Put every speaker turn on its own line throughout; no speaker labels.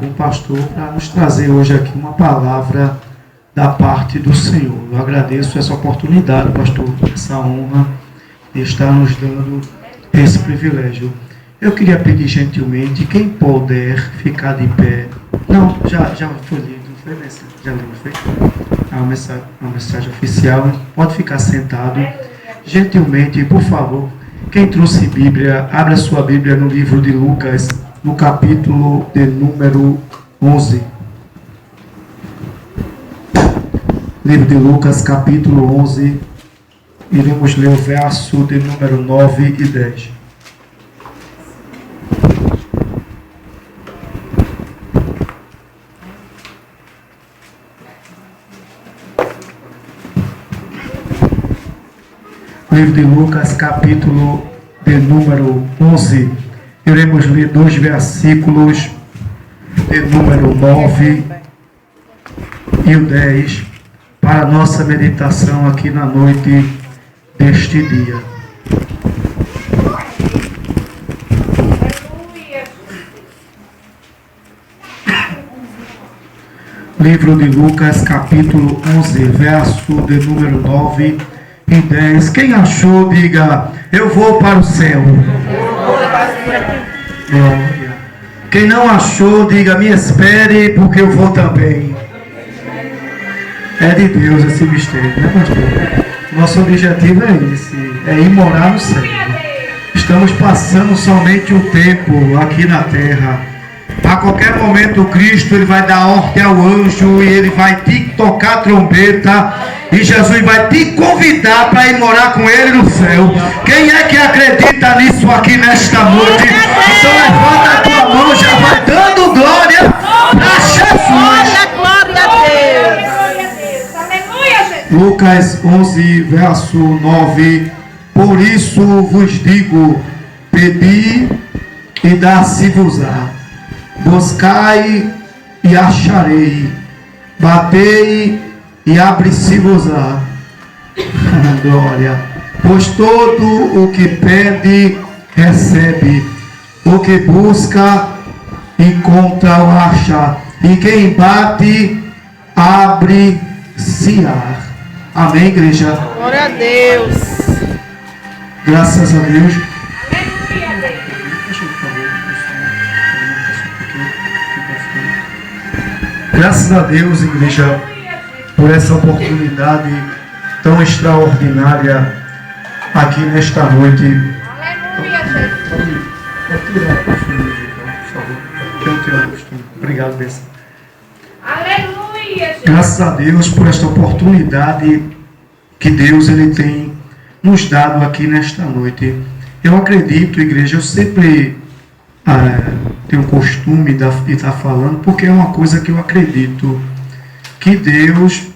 com o pastor para nos trazer hoje aqui uma palavra da parte do Senhor. Eu agradeço essa oportunidade, pastor, essa honra de estar nos dando esse privilégio. Eu queria pedir gentilmente, quem puder ficar de pé. Não, já foi lido, não foi? Já leu, não foi? Uma mensagem oficial. Pode ficar sentado. Gentilmente, por favor, quem trouxe Bíblia, abra sua Bíblia no livro de Lucas, no capítulo de número 11. Livro de Lucas, capítulo 11. Iremos ler o verso de número 9 e 10. Livro de Lucas, capítulo de número 11. Iremos ler dois versículos de número 9 e o 10 para a nossa meditação aqui na noite deste dia. Livro de Lucas, capítulo 11, verso de número 9 e 10. Quem achou, diga: eu vou para o céu. Glória. Quem não achou, diga: me espere, porque eu vou também. É de Deus esse mistério, né, pastor? Nosso objetivo é esse, é ir morar no céu. Estamos passando somente um tempo aqui na terra. A qualquer momento Cristo ele vai dar ordem ao anjo e ele vai te tocar a trombeta e Jesus vai te convidar para ir morar com ele no céu. Quem é que acredita nisso aqui nesta noite? Então levanta a tua mão, já vai dando glória para Jesus.
Glória a Deus.
Lucas 11, verso 9. Por isso vos digo, pedi e dar-se-vos-á. Buscai e acharei. Batei e abre-se-vos-á. Glória. Pois todo o que pede, recebe. O que busca, encontra ou acha. E quem bate, abre-se-á. Amém, igreja?
Glória a Deus.
Graças a Deus. Graças a Deus, igreja, por essa oportunidade tão extraordinária aqui nesta noite. Obrigado, Bessa. Graças a Deus por esta oportunidade que Deus ele tem nos dado aqui nesta noite. Eu acredito, igreja, eu sempre tenho o costume de estar falando, porque é uma coisa que eu acredito, que Deus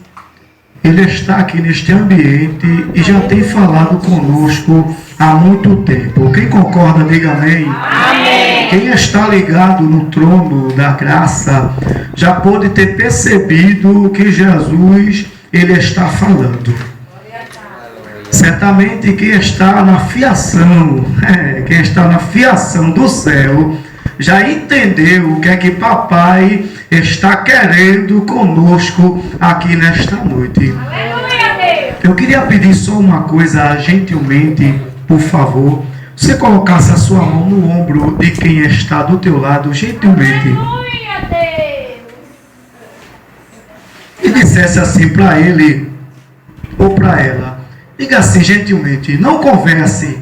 ele está aqui neste ambiente e já tem falado conosco há muito tempo. Quem concorda, diga amém. Amém. Quem está ligado no trono da graça já pode ter percebido que Jesus ele está falando. Certamente quem está na fiação, do céu, já entendeu o que é que papai está querendo conosco aqui nesta noite. Eu queria pedir só uma coisa, gentilmente, por favor. Você colocasse a sua mão no ombro de quem está do teu lado, gentilmente. E dissesse assim para ele ou para ela. Diga assim, gentilmente: não converse.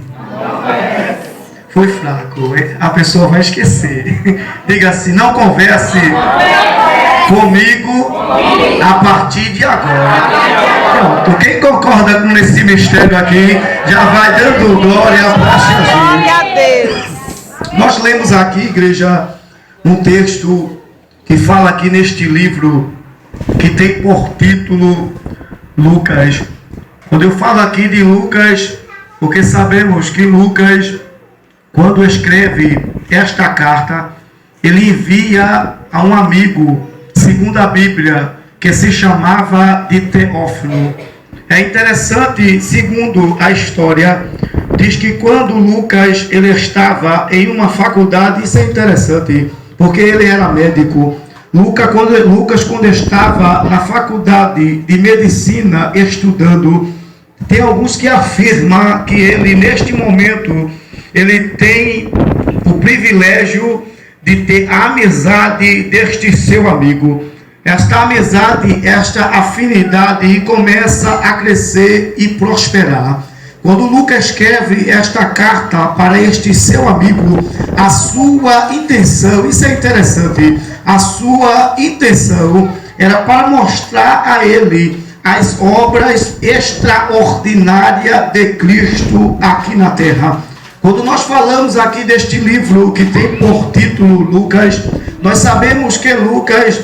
Foi fraco, a pessoa vai esquecer. Diga assim: não converse comigo a partir de agora. Pronto, quem concorda com esse mistério aqui, já vai dando glória para Jesus.
Glória a Deus.
Nós lemos aqui, igreja, um texto que fala aqui neste livro, que tem por título Lucas. Quando eu falo aqui de Lucas, porque sabemos que Lucas, quando escreve esta carta, ele envia a um amigo, segundo a Bíblia, que se chamava de Teófilo. É interessante, segundo a história, diz que quando Lucas ele estava em uma faculdade, isso é interessante, porque ele era médico. Lucas, quando estava na faculdade de medicina estudando, tem alguns que afirmam que ele, neste momento, ele tem o privilégio de ter a amizade deste seu amigo. Esta amizade, esta afinidade começa a crescer e prosperar. Quando Lucas escreve esta carta para este seu amigo, a sua intenção, isso é interessante, a sua intenção era para mostrar a ele as obras extraordinárias de Cristo aqui na terra. Quando nós falamos aqui deste livro que tem por título Lucas, nós sabemos que Lucas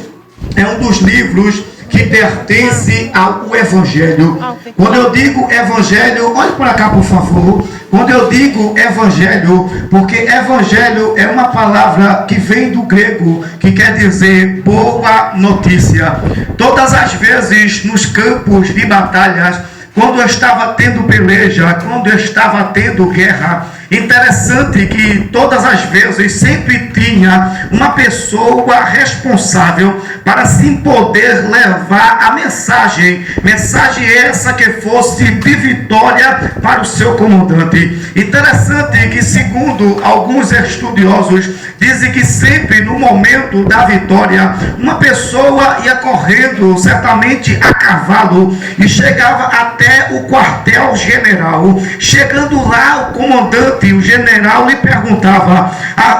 é um dos livros que pertence ao Evangelho. Quando eu digo Evangelho, olhe para cá por favor. Quando eu digo Evangelho, porque Evangelho é uma palavra que vem do grego, que quer dizer boa notícia. Todas as vezes nos campos de batalhas, quando eu estava tendo peleja, quando eu estava tendo guerra, interessante que todas as vezes sempre tinha uma pessoa responsável para sim poder levar a mensagem essa que fosse de vitória para o seu comandante. Interessante que, segundo alguns estudiosos, dizem que sempre no momento da vitória, uma pessoa ia correndo, certamente a cavalo, e chegava até o quartel-general. Chegando lá, o comandante, o general, lhe perguntava: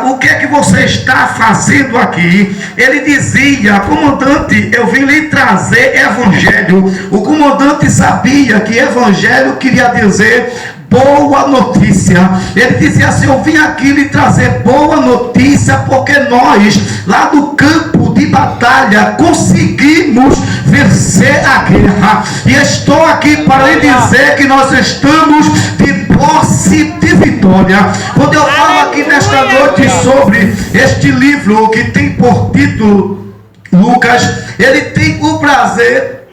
o que é que você está fazendo aqui? Ele dizia: comandante, eu vim lhe trazer evangelho. O comandante sabia que evangelho queria dizer boa notícia. Ele dizia assim: eu vim aqui lhe trazer boa notícia, porque nós, lá do campo de batalha, conseguimos vencer a guerra. E estou aqui para lhe dizer que nós estamos de posse de vitória. Quando eu falo aqui nesta noite sobre este livro que tem por título Lucas, ele tem o prazer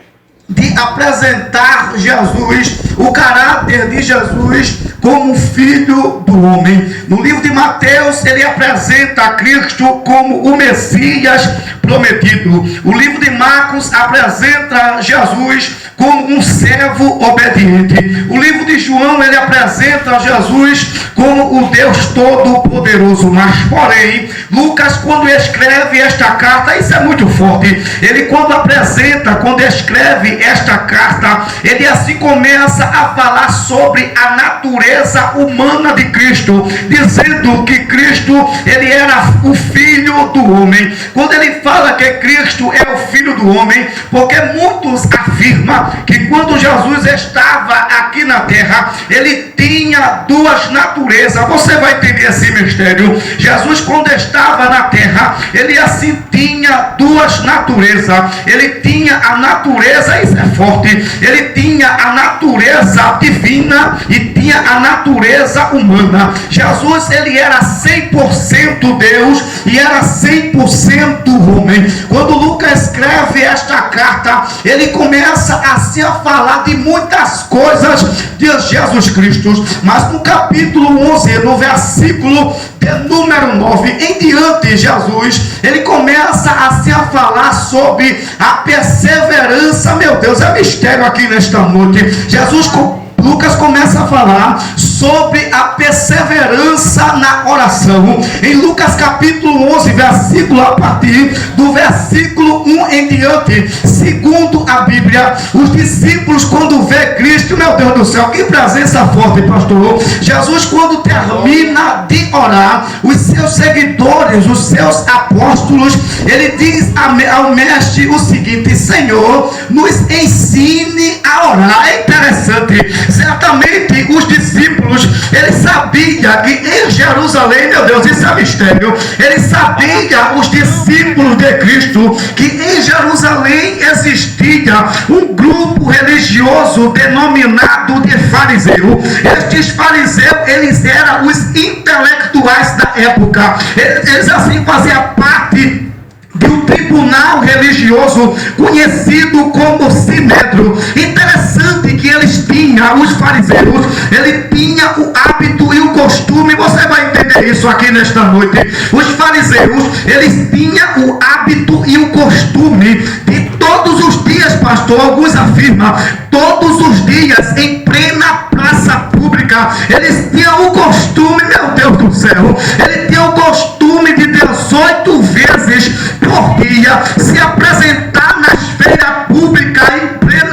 de apresentar Jesus, o caráter de Jesus como filho do homem. No livro de Mateus, ele apresenta Cristo como o Messias prometido. O livro de Marcos apresenta Jesus como um servo obediente. O livro de João, ele apresenta Jesus como o Deus Todo-Poderoso. Mas, porém, Lucas, quando escreve esta carta, isso é muito forte. Ele, quando escreve esta carta, ele assim começa a falar sobre a natureza humana de Cristo, dizendo que Cristo, ele era o filho do homem. Quando ele fala que Cristo é o filho do homem, porque muitos afirmam que quando Jesus estava aqui na terra, ele tinha duas naturezas. Você vai entender esse mistério. Jesus, quando estava na terra, ele assim tinha duas naturezas. Ele tinha a natureza, isso é forte, ele tinha a natureza divina e tinha a natureza humana. Jesus, ele era 100% Deus e era 100% homem. Quando Lucas escreve esta carta, ele começa assim a falar de muitas coisas de Jesus Cristo, mas no capítulo 11, no versículo de número 9 em diante, Jesus, ele começa assim a falar sobre a perseverança. Meu Deus, é mistério aqui nesta noite. Lucas começa a falar sobre a perseverança na oração. Em Lucas capítulo 11, versículo, a partir do versículo 1 em diante, segundo a Bíblia, os discípulos, quando vê Cristo, meu Deus do céu, que presença forte, pastor. Jesus, quando termina de orar, os seus seguidores, os seus apóstolos, ele diz ao mestre o seguinte: Senhor, nos ensine a orar. É interessante. Certamente os discípulos, eles sabiam que em Jerusalém, meu Deus, isso é mistério, eles sabiam, os discípulos de Cristo, que em Jerusalém existia um grupo religioso denominado de fariseu. Estes fariseus, eles eram os intelectuais da época. Eles assim faziam parte de um tribunal tribunal religioso conhecido como Sinédrio. Interessante que eles tinham, os fariseus, ele tinha o hábito e o costume, você vai entender isso aqui nesta noite. Os fariseus, eles tinham o hábito e o costume de todos os dias, pastor, alguns afirmam, todos os dias em plena praça pública, eles tinham o costume, meu Deus do céu, ele tinha o costume de 18 vezes por dia se apresentar nas feiras públicas,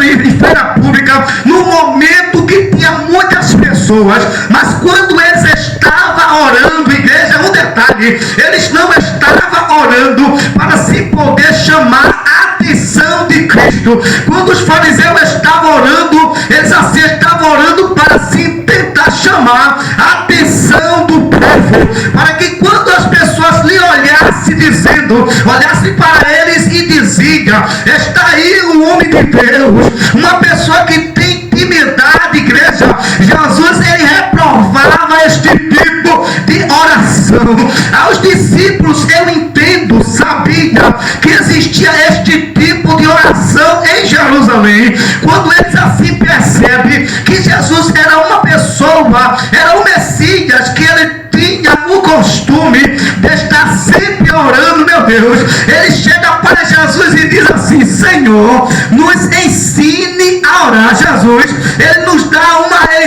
em feira pública, no momento que tinha muitas pessoas, mas quando eles estavam orando, igreja, um detalhe, eles não estavam orando para se poder chamar a atenção de Cristo. Quando os fariseus estavam orando, eles assim estavam orando para se tentar chamar a atenção do povo, para que quando as pessoas lhe olhassem dizendo, olhassem para eles e diziam, está aí um homem de Deus, uma pessoa que tem intimidade, igreja. Jesus, ele reprovava este tipo de oração. Aos discípulos, eu entendo, sabia que existia este tipo de oração em Jerusalém. Quando eles assim percebem que Jesus era uma pessoa, era o Messias, que ele tinha o costume de estar sempre orando, meu Deus, ele chega para Jesus e diz assim, Senhor, nos ensine a orar. Jesus, ele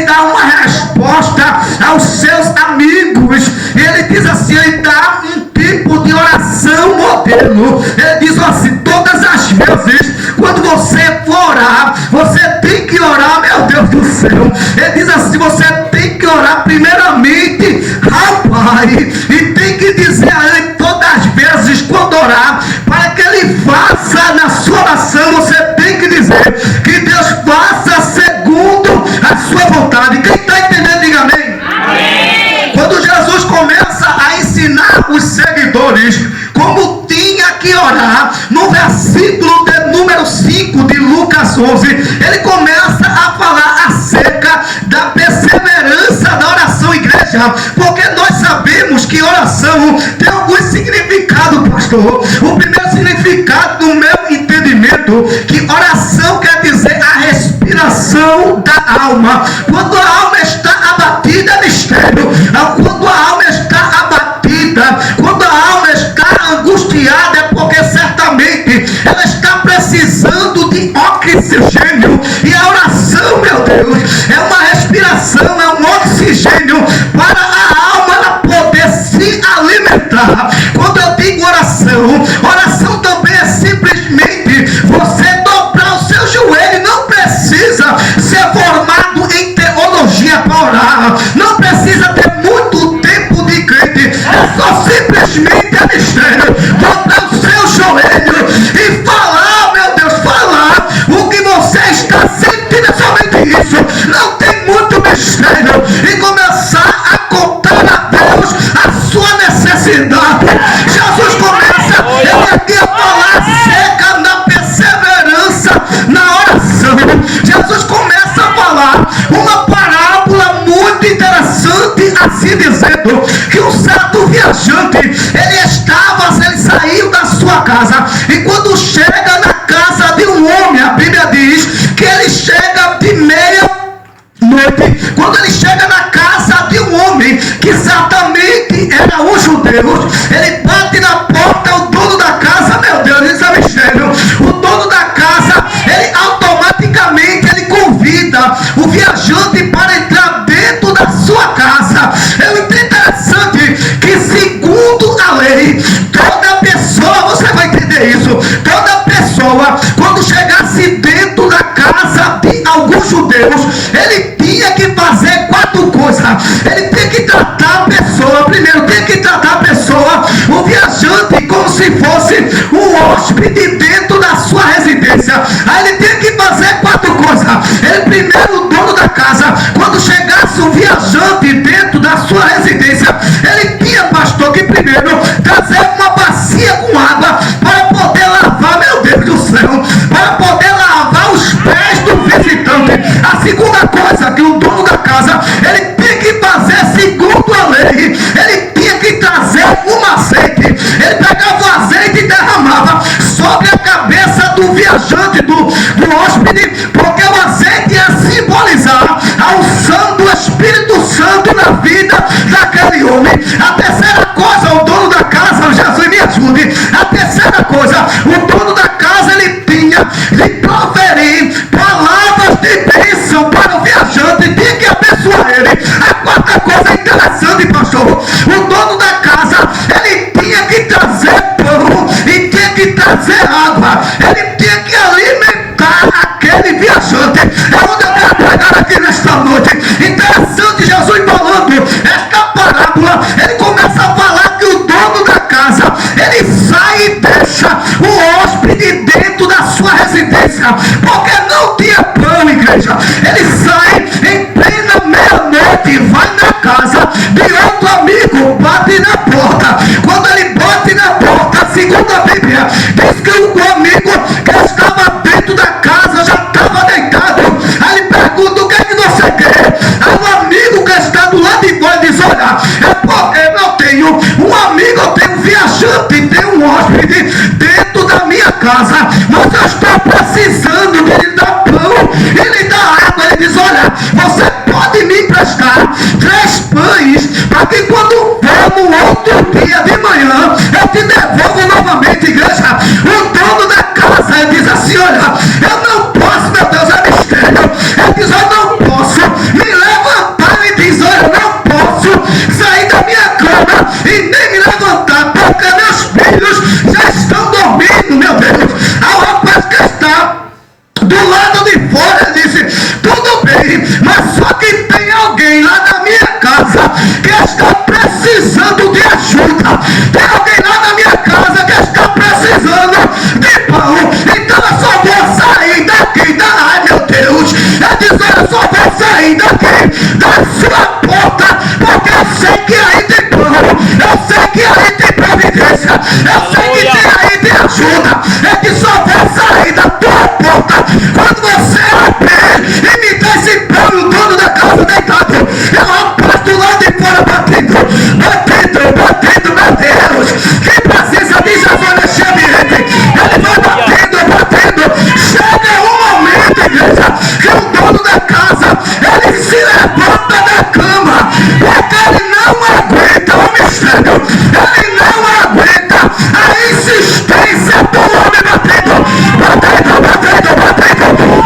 dá uma resposta aos seus amigos, ele diz assim, ele dá um tipo de oração modelo, ele diz assim, todas as vezes, quando você for orar, você tem que orar, meu Deus do céu, ele diz assim, você tem que orar primeiramente ao Pai, e tem que dizer a ele todas as vezes quando orar, para que ele faça na sua oração, você tem que dizer que Deus faça segundo a sua vontade. Quem está entendendo, diga amém. Amém. Quando Jesus começa a ensinar os seguidores como tinha que orar, no versículo de número 5 de Lucas 11, ele começa a falar acerca da perseverança da oração, igreja, porque nós sabemos que oração tem alguns significados, pastor. O primeiro significado, no meu entendimento, que oração quer dizer a respiração da alma. Quando a alma está abatida, é mistério. Quando a alma está abatida, quando a alma está angustiada, é porque certamente ela está precisando de oxigênio, e a oração, meu Deus, é uma respiração, é um oxigênio para a alma ela poder se alimentar. Quando eu digo oração também é simplesmente você dobrar o seu joelho. Não precisa ser formado em teologia para orar, não precisa ter muito tempo de crente, é só simplesmente a mistério, dobrar o seu joelho e falar, meu Deus, falar o que você está sentindo, é somente isso, não tem muito mistério, e começar a contar a Deus a sua necessidade. Jesus começa aqui a falar acerca da perseverança na oração. Jesus começa a falar uma parábola muito interessante, assim dizendo que um certo viajante, ele saiu da sua casa, e quando chega na casa de um homem, a Bíblia diz que ele chega de meia-noite. Quando ele chega na casa de um homem que certamente era um judeu, ele bate na porta, o dono da casa, meu Deus, isso é mistério, o dono da casa, ele automaticamente ele convida o viajante para entrar dentro da sua casa. É interessante que, segundo a lei, toda pessoa, você vai entender isso, toda pessoa, quando chegasse dentro da casa de alguns judeus, ele tinha que fazer 4 coisas. Ele tem que tratar a pessoa, primeiro tem que tratar a pessoa, o viajante, como se fosse um hóspede dentro da sua residência. Aí ele tem que fazer 4 coisas. Ele primeiro, o dono da casa, quando chegasse um viajante dentro da sua residência, ele tinha, pastor, que primeiro trazer uma bacia com água para poder lavar, meu Deus do céu, para poder lavar os pés do visitante. A segunda coisa que o dono da casa, ele tem que fazer segundo a lei, ele tinha que trazer um azeite. Ele pegava o azeite e derramava sobre a cabeça do viajante, do hóspede, porque o azeite ia simbolizar a unção do Espírito Santo na vida daquele homem. A terceira coisa, o dono da casa, Jesus me ajude, a terceira coisa, o dono da casa, ele tinha de proferir palavras de bênção para o viajante, tinha que abençoar ele. A quarta coisa interessante, pastor, o dono da casa, ele tinha que trazer pão e tinha que trazer água, ele tinha que alimentar aquele viajante. É onde eu quero pregar aqui nesta noite. Interessante, Jesus falando esta parábola, ele começa a falar que o dono da casa, ele sai e deixa o hóspede dentro da sua residência, porque não tinha pão, igreja. Ele sai em plena meia-noite, vai na casa de outro amigo, bate na porta. Quando ele bate na porta, segundo a Bíblia, diz que o amigo que estava dentro da casa já estava deitado. Aí ele pergunta: o que é que você quer? Aí o amigo que está do lado de fora diz: olha, é porque eu tenho um amigo, eu tenho um viajante, tenho um hóspede dentro da minha casa, mas eu estou precisando de lhe dar pão e lhe dar água. Ele diz: olha, você pode me emprestar 3 pães para que quando for no outro dia de manhã eu te devolvo novamente, igreja. O dono da casa, ele diz assim: olha, eu não posso, meu Deus, é mistério. Ele diz: eu não posso me levantar. Ele diz: olha, eu não posso sair da minha cama e nem me levantar, porque meus filhos já estão dormindo, meu Deus. Aí o rapaz que está do lado de fora disse: tudo bem, mas só que tem alguém lá na minha casa que está precisando de ajuda. Tem alguém lá na minha casa que está precisando de pão. Então eu só vou sair daqui ai meu Deus, eu disse: eu só vou sair daqui da sua porta, porque eu sei que aí tem pão, eu sei que aí tem providência, eu sei que tem aí tem ajuda. Eu disse: só vou sair da tua porta quando você abrir e me dá esse pão. E o dono da casa deitado, eu rapaz do lado de fora batendo, meu Deus, que presença de Jesus nesse ambiente. Ele vai batendo, chega um momento, igreja, que o dono da casa, ele se levanta da cama, porque ele não aguenta o mistério, ele não aguenta a insistência do homem batendo.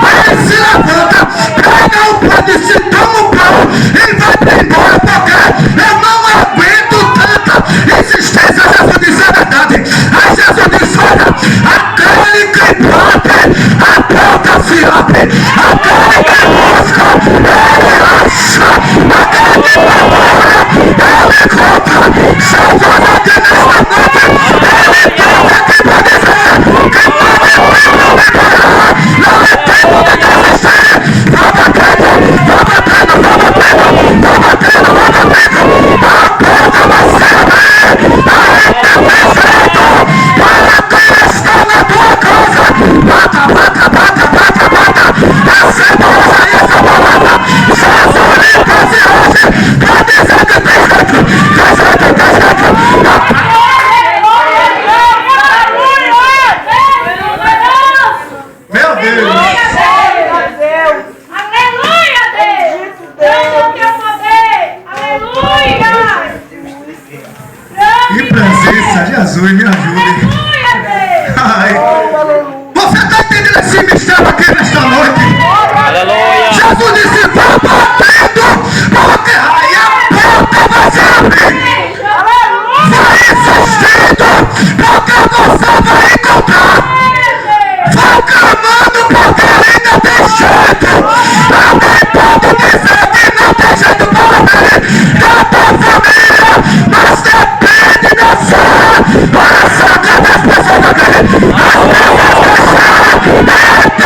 Aí ele se levanta, pega o pão e se toma o pão e vai embora, porque eu não aguento tanta insistência. Jesus disse a verdade. Aí Jesus disse: olha, aquele que bate, a porta se abre, aquele que busca, ele acha, aquele que procura, ele encontra. Salvador aqui nesta noite, ele tem aqui para dizer que não me parar, não é tempo de desistir. Vá batendo, a porta vai se abrir, aí tem jeito, para quem está na tua casa. Bata, recebamos aí essa palavra. Jesus lhe trouxe hoje para dizer que tem jeito. Meu Deus!
Aleluia, Deus! Deus teu poder! Aleluia!
Que presença, Jesus, me ajude.
Aleluia, Deus!
Ai. Você está entendendo esse mistério aqui nesta noite?
Aleluia.
Jesus disse: vá batendo, porque aí a porta vai se abrir. Vai insistindo, porque você vai encontrar. Vai clamando, porque ainda tem jeito. Alguém pode dizer que não tem jeito para mim, da tua família, mas depende da sua. Olha só quantas pessoas aqui. As pessoas que estão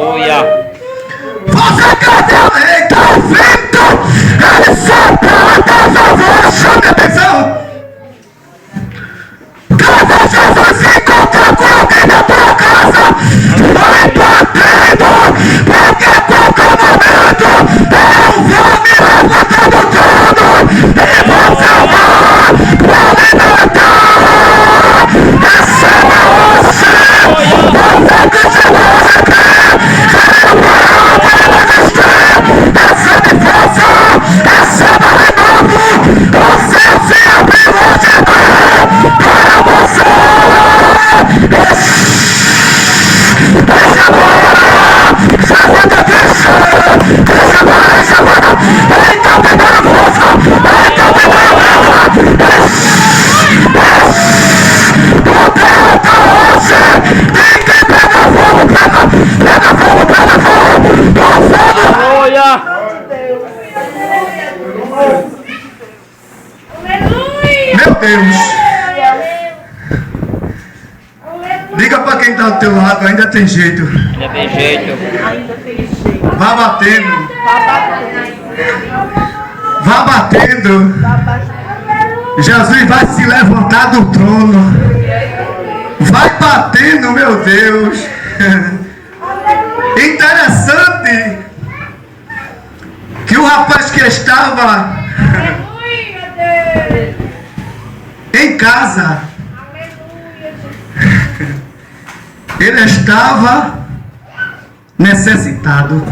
Aleluia.
Você cadê? Eita, o vento! Ele sopra a casa, chame atenção! Cada Jesus encontra com alguém na tua casa, vai batendo, porque qualquer momento eu vou me levantar do trono e vou salvar, vou libertar. Receba hoje, você que se você quer, recebe força, receba renovo, o céu se abriu hoje para você. Deixa agora, já vai ter que deixa agora, então me dá força, então me dá leva, o Deus tá hoje, ninguém pega fogo, pega fogo,
Aleluia.
meu Deus. Diga para quem está ao teu lado, ainda tem jeito.
Ainda tem jeito.
Vá batendo. Vá batendo. Jesus vai se levantar do trono. Vai batendo, meu Deus. Interessante que o rapaz que estava em casa, ele estava necessitado.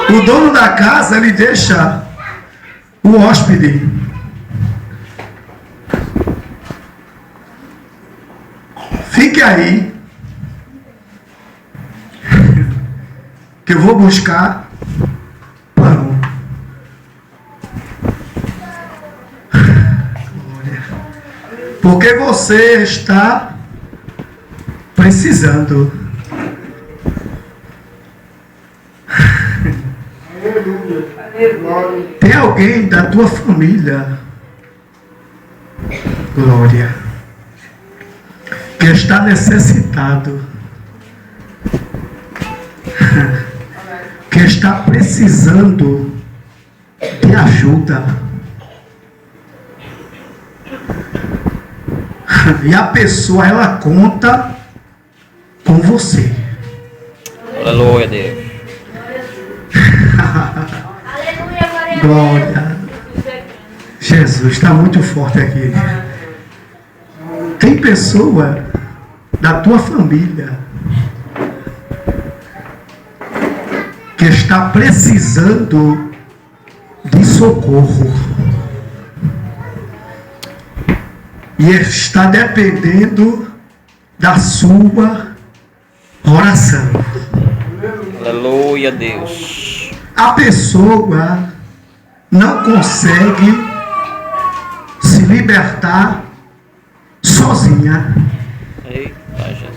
O dono da casa, ele deixa o hóspede. Fique aí, que eu vou buscar pão. Porque você está precisando. Tem alguém da tua família, glória, que está necessitado, que está precisando de ajuda. E a pessoa, ela conta com você.
Aleluia, Deus.
Glória. Jesus está muito forte aqui. Tem pessoa da tua família que está precisando de socorro e está dependendo da sua oração.
Aleluia, Deus.
A pessoa não consegue se libertar sozinha.
Eita, Jesus.